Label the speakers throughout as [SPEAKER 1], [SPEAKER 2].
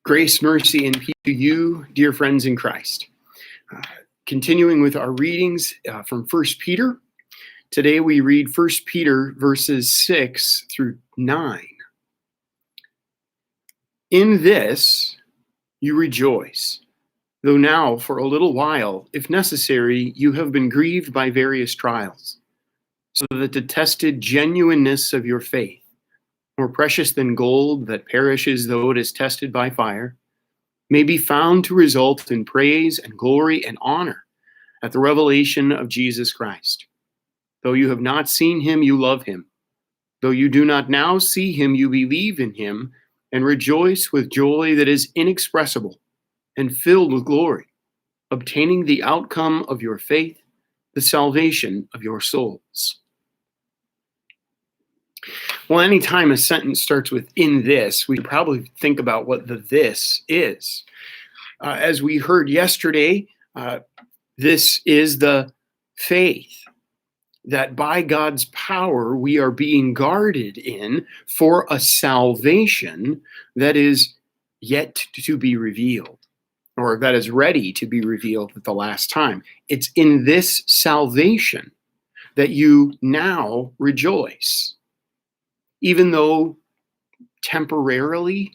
[SPEAKER 1] Grace, mercy, and peace to you, dear friends in Christ. Continuing with our readings from 1 Peter. Today we read 1 Peter verses 6 through 9. In this you rejoice, though now for a little while, if necessary, you have been grieved by various trials, so that the tested genuineness of your faith, more precious than gold that perishes though it is tested by fire, may be found to result in praise and glory and honor at the revelation of Jesus Christ. Though you have not seen him, you love him. Though you do not now see him, you believe in him and rejoice with joy that is inexpressible and filled with glory, obtaining the outcome of your faith, the salvation of your souls. Well, anytime a sentence starts with "in this," we probably think about what the "this" is. As we heard yesterday, this is the faith that by God's power we are being guarded in for a salvation that is yet to be revealed, or that is ready to be revealed at the last time. It's in this salvation that you now rejoice. Even though temporarily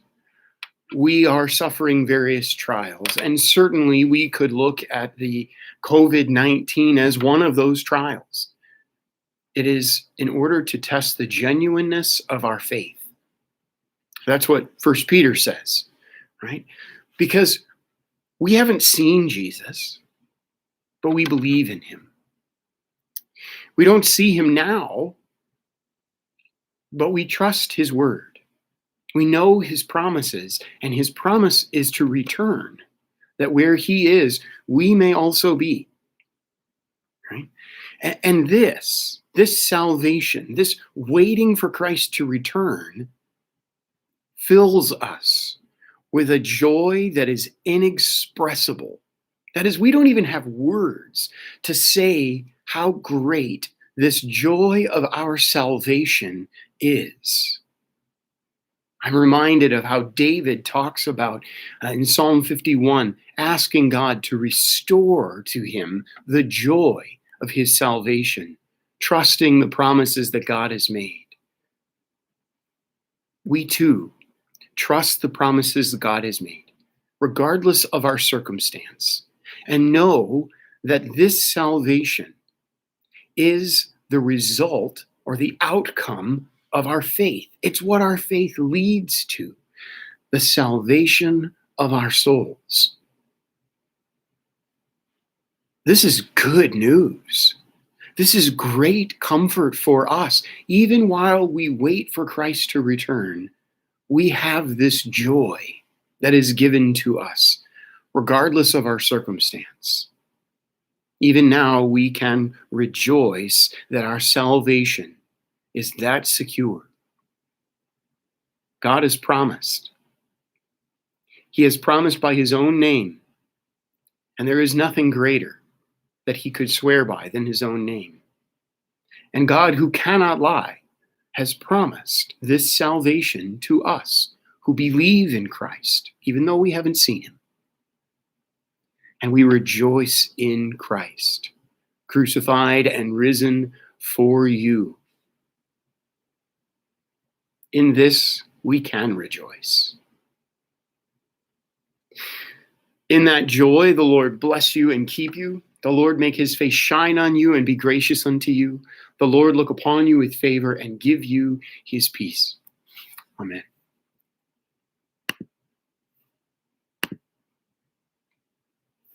[SPEAKER 1] we are suffering various trials, and certainly we could look at the COVID-19 as one of those trials. It is in order to test the genuineness of our faith. That's what 1 Peter says, right? Because we haven't seen Jesus, but we believe in him. We don't see him now, but we trust his word. We know his promises, and his promise is to return, that where he is, we may also be. Right? And this salvation, this waiting for Christ to return, fills us with a joy that is inexpressible. That is, we don't even have words to say how great this joy of our salvation is. I'm reminded of how David talks about in Psalm 51, asking God to restore to him the joy of his salvation, trusting the promises that God has made. We too trust the promises that God has made, regardless of our circumstance, and know that this salvation is the result or the outcome of our faith. It's what our faith leads to, the salvation of our souls. This is good news. This is great comfort for us. Even while we wait for Christ to return, we have this joy that is given to us, regardless of our circumstance. Even now, we can rejoice that our salvation is that secure. God has promised. He has promised by his own name, and there is nothing greater that he could swear by than his own name. And God, who cannot lie, has promised this salvation to us who believe in Christ, even though we haven't seen him. And we rejoice in Christ, crucified and risen for you. In this, we can rejoice. In that joy, the Lord bless you and keep you. The Lord make his face shine on you and be gracious unto you. The Lord look upon you with favor and give you his peace. Amen.